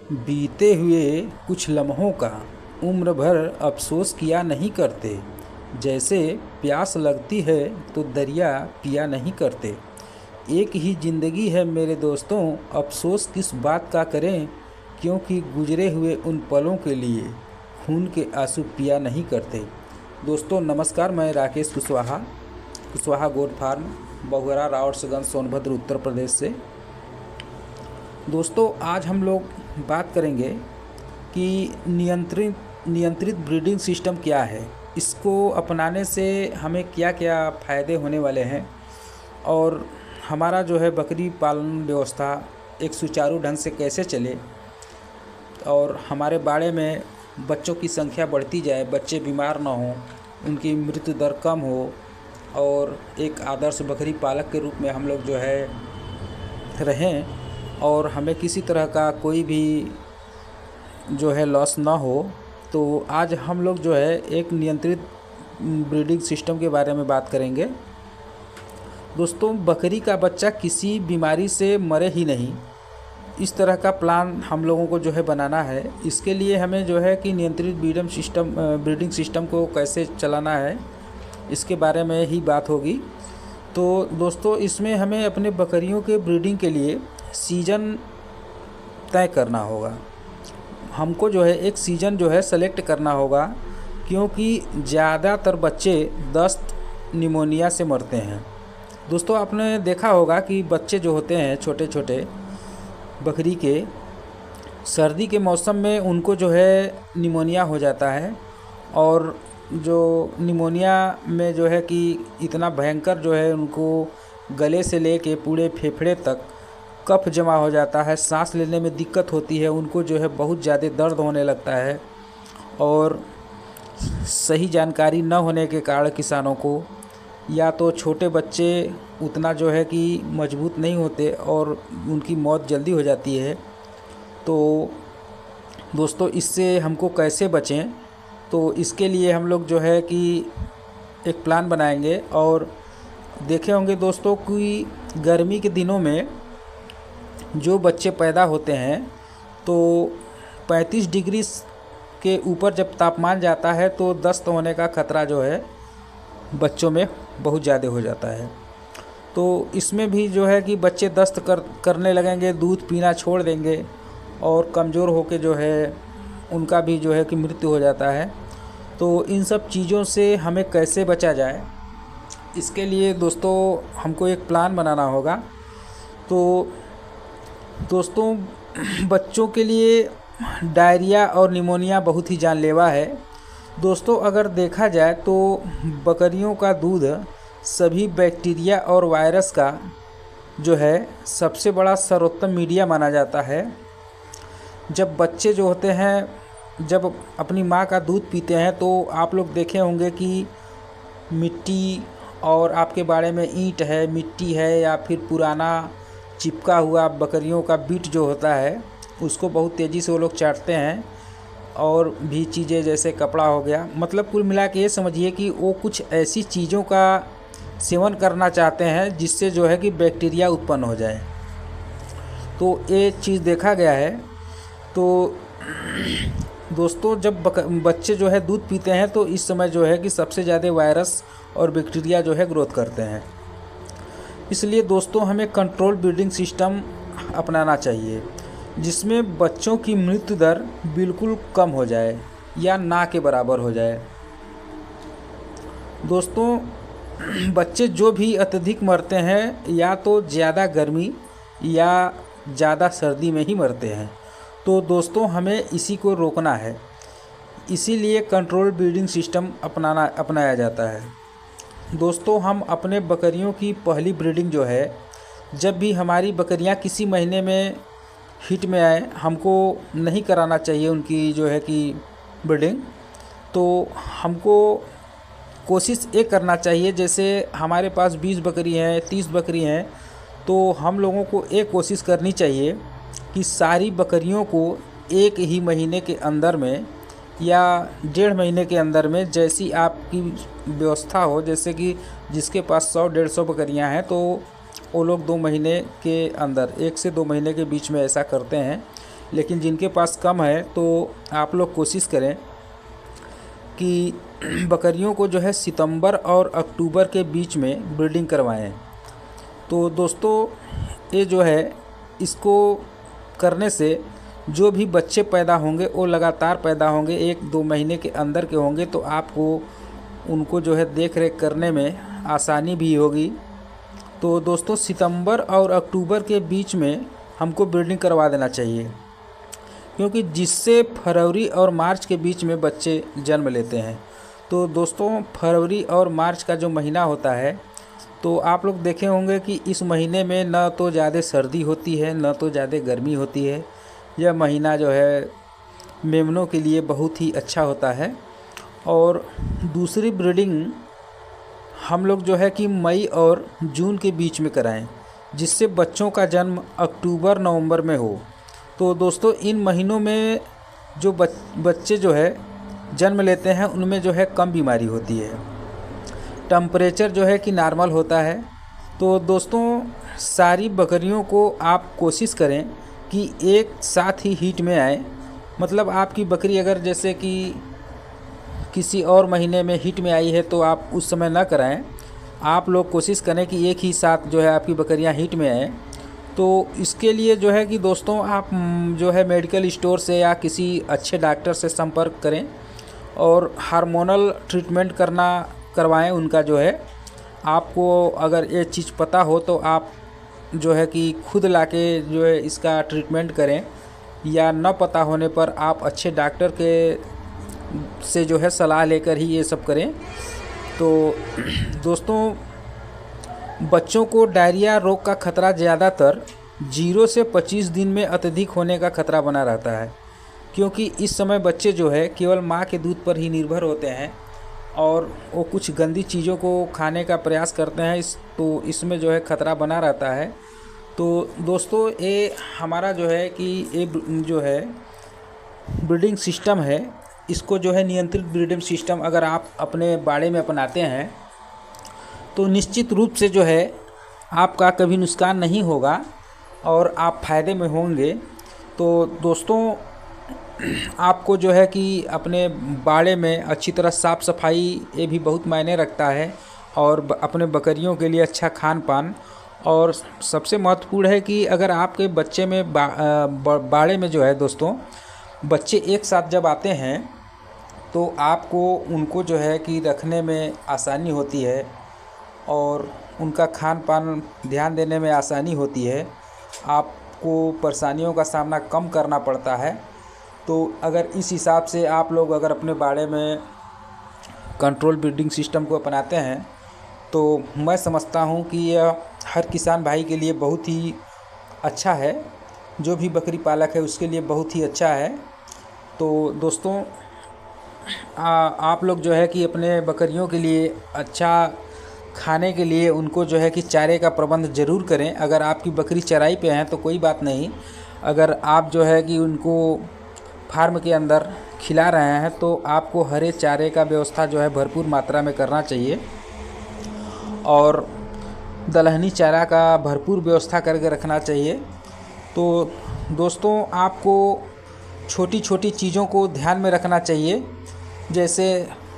बीते हुए कुछ लम्हों का उम्र भर अफसोस किया नहीं करते। जैसे प्यास लगती है तो दरिया पिया नहीं करते। एक ही ज़िंदगी है मेरे दोस्तों, अफसोस किस बात का करें, क्योंकि गुजरे हुए उन पलों के लिए खून के आंसू पिया नहीं करते। दोस्तों नमस्कार, मैं राकेश कुशवाहा गोट फार्म, बहुगरा रावटसगंज, सोनभद्र, उत्तर प्रदेश से। दोस्तों आज हम लोग बात करेंगे कि नियंत्रित ब्रीडिंग सिस्टम क्या है, इसको अपनाने से हमें क्या क्या फ़ायदे होने वाले हैं और हमारा जो है बकरी पालन व्यवस्था एक सुचारू ढंग से कैसे चले और हमारे बाड़े में बच्चों की संख्या बढ़ती जाए, बच्चे बीमार ना हों, उनकी मृत्यु दर कम हो और एक आदर्श बकरी पालक के रूप में हम लोग जो है रहें और हमें किसी तरह का कोई भी जो है लॉस ना हो। तो आज हम लोग जो है एक नियंत्रित ब्रीडिंग सिस्टम के बारे में बात करेंगे। दोस्तों बकरी का बच्चा किसी बीमारी से मरे ही नहीं, इस तरह का प्लान हम लोगों को जो है बनाना है। इसके लिए हमें जो है कि नियंत्रित ब्रीडिंग सिस्टम को कैसे चलाना है, इसके बारे में ही बात होगी। तो दोस्तों इसमें हमें अपने बकरियों के ब्रीडिंग के लिए सीज़न तय करना होगा। हमको जो है एक सीज़न जो है सेलेक्ट करना होगा, क्योंकि ज़्यादातर बच्चे दस्त निमोनिया से मरते हैं। दोस्तों आपने देखा होगा कि बच्चे जो होते हैं छोटे छोटे बकरी के, सर्दी के मौसम में उनको जो है निमोनिया हो जाता है और जो निमोनिया में जो है कि इतना भयंकर जो है उनको गले से लेके पूरे फेफड़े तक कफ जमा हो जाता है, सांस लेने में दिक्कत होती है, उनको जो है बहुत ज़्यादा दर्द होने लगता है। और सही जानकारी न होने के कारण किसानों को या तो छोटे बच्चे उतना जो है कि मजबूत नहीं होते और उनकी मौत जल्दी हो जाती है। तो दोस्तों इससे हमको कैसे बचें, तो इसके लिए हम लोग जो है कि एक प्लान बनाएंगे। और देखे होंगे दोस्तों कि गर्मी के दिनों में जो बच्चे पैदा होते हैं तो 35 डिग्री के ऊपर जब तापमान जाता है तो दस्त होने का खतरा जो है बच्चों में बहुत ज़्यादा हो जाता है। तो इसमें भी जो है कि बच्चे दस्त करने लगेंगे, दूध पीना छोड़ देंगे और कमज़ोर होकर जो है उनका भी जो है कि मृत्यु हो जाता है। तो इन सब चीज़ों से हमें कैसे बचा जाए, इसके लिए दोस्तों हमको एक प्लान बनाना होगा। तो दोस्तों बच्चों के लिए डायरिया और निमोनिया बहुत ही जानलेवा है। दोस्तों अगर देखा जाए तो बकरियों का दूध सभी बैक्टीरिया और वायरस का जो है सबसे बड़ा सर्वोत्तम मीडिया माना जाता है। जब बच्चे जो होते हैं जब अपनी माँ का दूध पीते हैं तो आप लोग देखे होंगे कि मिट्टी और आपके बाड़े में ईंट है, मिट्टी है या फिर पुराना चिपका हुआ बकरियों का बीट जो होता है उसको बहुत तेज़ी से वो लोग चाटते हैं। और भी चीज़ें जैसे कपड़ा हो गया, मतलब कुल मिला के ये समझिए कि वो कुछ ऐसी चीज़ों का सेवन करना चाहते हैं जिससे जो है कि बैक्टीरिया उत्पन्न हो जाए। तो ये चीज़ देखा गया है। तो दोस्तों जब बच्चे जो है दूध पीते हैं तो इस समय जो है कि सबसे ज़्यादा वायरस और बैक्टीरिया जो है ग्रोथ करते हैं। इसलिए दोस्तों हमें कंट्रोल ब्रीडिंग सिस्टम अपनाना चाहिए जिसमें बच्चों की मृत्यु दर बिल्कुल कम हो जाए या ना के बराबर हो जाए। दोस्तों बच्चे जो भी अत्यधिक मरते हैं या तो ज़्यादा गर्मी या ज़्यादा सर्दी में ही मरते हैं। तो दोस्तों हमें इसी को रोकना है, इसीलिए कंट्रोल ब्रीडिंग सिस्टम अपनाया जाता है। दोस्तों हम अपने बकरियों की पहली ब्रीडिंग जो है, जब भी हमारी बकरियां किसी महीने में हिट में आए, हमको नहीं कराना चाहिए उनकी जो है कि ब्रीडिंग। तो हमको कोशिश ये करना चाहिए, जैसे हमारे पास 20 बकरी हैं, 30 बकरी हैं, तो हम लोगों को एक कोशिश करनी चाहिए कि सारी बकरियों को एक ही महीने के अंदर में या 1.5 महीने के अंदर में, जैसी आपकी व्यवस्था हो, जैसे कि जिसके पास 100-150 बकरियां हैं तो वो लोग 2 महीने के अंदर, 1 से 2 महीने के बीच में ऐसा करते हैं। लेकिन जिनके पास कम है तो आप लोग कोशिश करें कि बकरियों को जो है सितंबर और अक्टूबर के बीच में ब्रीडिंग करवाएं। तो दोस्तों ये जो है इसको करने से जो भी बच्चे पैदा होंगे वो लगातार पैदा होंगे, 1-2 महीने के अंदर के होंगे, तो आपको उनको जो है देख रेख करने में आसानी भी होगी। तो दोस्तों सितंबर और अक्टूबर के बीच में हमको ब्रीडिंग करवा देना चाहिए, क्योंकि जिससे फरवरी और मार्च के बीच में बच्चे जन्म लेते हैं। तो दोस्तों फरवरी और मार्च का जो महीना होता है, तो आप लोग देखे होंगे कि इस महीने में न तो ज़्यादा सर्दी होती है न तो ज़्यादा गर्मी होती है। यह महीना जो है मेमनों के लिए बहुत ही अच्छा होता है। और दूसरी ब्रीडिंग हम लोग जो है कि मई और जून के बीच में कराएं, जिससे बच्चों का जन्म अक्टूबर नवंबर में हो। तो दोस्तों इन महीनों में जो बच्चे जो है जन्म लेते हैं उनमें जो है कम बीमारी होती है, टेम्परेचर जो है कि नॉर्मल होता है। तो दोस्तों सारी बकरियों को आप कोशिश करें कि एक साथ ही हीट में आए। मतलब आपकी बकरी अगर जैसे कि किसी और महीने में हीट में आई है तो आप उस समय ना कराएं। आप लोग कोशिश करें कि एक ही साथ जो है आपकी बकरियां हीट में आएँ। तो इसके लिए जो है कि दोस्तों आप जो है मेडिकल स्टोर से या किसी अच्छे डॉक्टर से संपर्क करें और हार्मोनल ट्रीटमेंट करवाएं उनका जो है। आपको अगर ये चीज़ पता हो तो आप जो है कि खुद लाके जो है इसका ट्रीटमेंट करें, या न पता होने पर आप अच्छे डॉक्टर से जो है सलाह लेकर ही ये सब करें। तो दोस्तों बच्चों को डायरिया रोग का खतरा ज़्यादातर 0 से 25 दिन में अत्यधिक होने का खतरा बना रहता है, क्योंकि इस समय बच्चे जो है केवल माँ के दूध पर ही निर्भर होते हैं और वो कुछ गंदी चीज़ों को खाने का प्रयास करते हैं। तो इसमें जो है खतरा बना रहता है। तो दोस्तों ये हमारा जो है कि ये जो है ब्रीडिंग सिस्टम है, इसको जो है नियंत्रित ब्रीडिंग सिस्टम अगर आप अपने बाड़े में अपनाते हैं तो निश्चित रूप से जो है आपका कभी नुकसान नहीं होगा और आप फ़ायदे में होंगे। तो दोस्तों आपको जो है कि अपने बाड़े में अच्छी तरह साफ़ सफाई ये भी बहुत मायने रखता है, और अपने बकरियों के लिए अच्छा खान पान। और सबसे महत्वपूर्ण है कि अगर आपके बच्चे में बाड़े में जो है दोस्तों बच्चे एक साथ जब आते हैं तो आपको उनको जो है कि रखने में आसानी होती है और उनका खान पान ध्यान देने में आसानी होती है। आपको परेशानियों का सामना कम करना पड़ता है। तो अगर इस हिसाब से आप लोग अगर अपने बाड़े में कंट्रोल ब्रीडिंग सिस्टम को अपनाते हैं तो मैं समझता हूं कि यह हर किसान भाई के लिए बहुत ही अच्छा है, जो भी बकरी पालक है उसके लिए बहुत ही अच्छा है। तो दोस्तों आप लोग जो है कि अपने बकरियों के लिए अच्छा खाने के लिए उनको जो है कि चारे का प्रबंध ज़रूर करें। अगर आपकी बकरी चराई पे हैं तो कोई बात नहीं, अगर आप जो है कि उनको फार्म के अंदर खिला रहे हैं तो आपको हरे चारे का व्यवस्था जो है भरपूर मात्रा में करना चाहिए, और दलहनी चारा का भरपूर व्यवस्था करके रखना चाहिए। तो दोस्तों आपको छोटी छोटी चीज़ों को ध्यान में रखना चाहिए, जैसे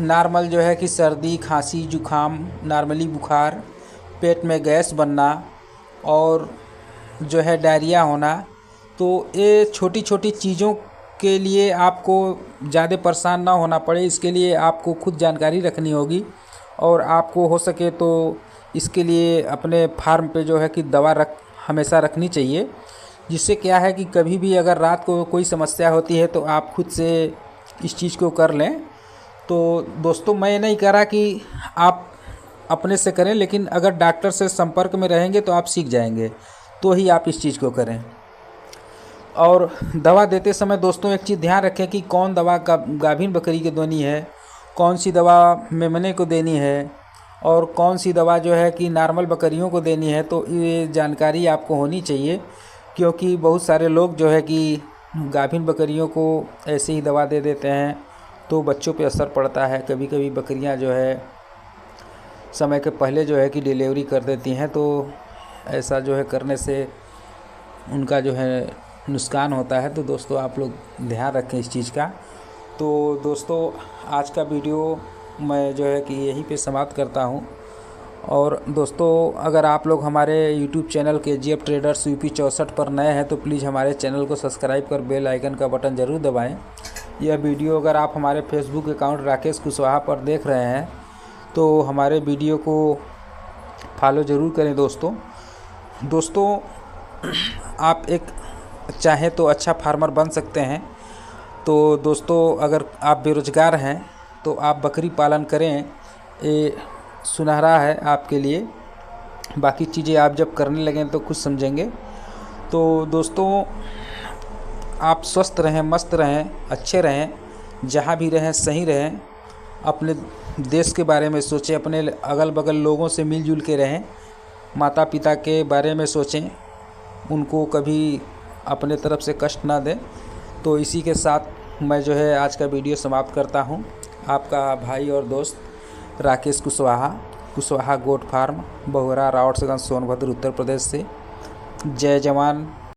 नॉर्मल जो है कि सर्दी खांसी जुखाम, नॉर्मली बुखार, पेट में गैस बनना और जो है डायरिया होना। तो ये छोटी छोटी चीज़ों के लिए आपको ज़्यादा परेशान ना होना पड़े, इसके लिए आपको खुद जानकारी रखनी होगी, और आपको हो सके तो इसके लिए अपने फार्म पे जो है कि दवा हमेशा रखनी चाहिए, जिससे क्या है कि कभी भी अगर रात को कोई समस्या होती है तो आप खुद से इस चीज़ को कर लें। तो दोस्तों मैं नहीं कह रहा कि आप अपने से करें, लेकिन अगर डॉक्टर से संपर्क में रहेंगे तो आप सीख जाएंगे, तो ही आप इस चीज़ को करें। और दवा देते समय दोस्तों एक चीज़ ध्यान रखें कि कौन दवा गाभिन बकरी को देनी है, कौन सी दवा मेमने को देनी है, और कौन सी दवा जो है कि नॉर्मल बकरियों को देनी है। तो ये जानकारी आपको होनी चाहिए, क्योंकि बहुत सारे लोग जो है कि गाभिन बकरियों को ऐसे ही दवा दे देते हैं तो बच्चों पे असर पड़ता है। कभी कभी बकरियां जो है समय के पहले जो है कि डिलीवरी कर देती हैं, तो ऐसा जो है करने से उनका जो है नुकसान होता है। तो दोस्तों आप लोग ध्यान रखें इस चीज़ का। तो दोस्तों आज का वीडियो मैं जो है कि यहीं पे समाप्त करता हूँ। और दोस्तों अगर आप लोग हमारे YouTube channel KGF traders UP 64 पर नए हैं तो प्लीज़ हमारे चैनल को सब्सक्राइब कर बेल आइकन का बटन ज़रूर दबाएं। यह वीडियो अगर आप हमारे फेसबुक अकाउंट राकेश कुशवाहा पर देख रहे हैं तो हमारे वीडियो को फॉलो ज़रूर करें। दोस्तों आप एक चाहें तो अच्छा फार्मर बन सकते हैं। तो दोस्तों अगर आप बेरोज़गार हैं तो आप बकरी पालन करें, ये सुनहरा है आपके लिए। बाकी चीज़ें आप जब करने लगें तो कुछ समझेंगे। तो दोस्तों आप स्वस्थ रहें, मस्त रहें, अच्छे रहें, जहाँ भी रहें सही रहें। अपने देश के बारे में सोचें, अपने अगल बगल लोगों से मिलजुल के रहें, माता पिता के बारे में सोचें, उनको कभी अपने तरफ से कष्ट ना दें। तो इसी के साथ मैं जो है आज का वीडियो समाप्त करता हूँ। आपका भाई और दोस्त राकेश कुशवाहा गोट फार्म, बहुरा, रावटसगंज, सोनभद्र, उत्तर प्रदेश से। जय जवान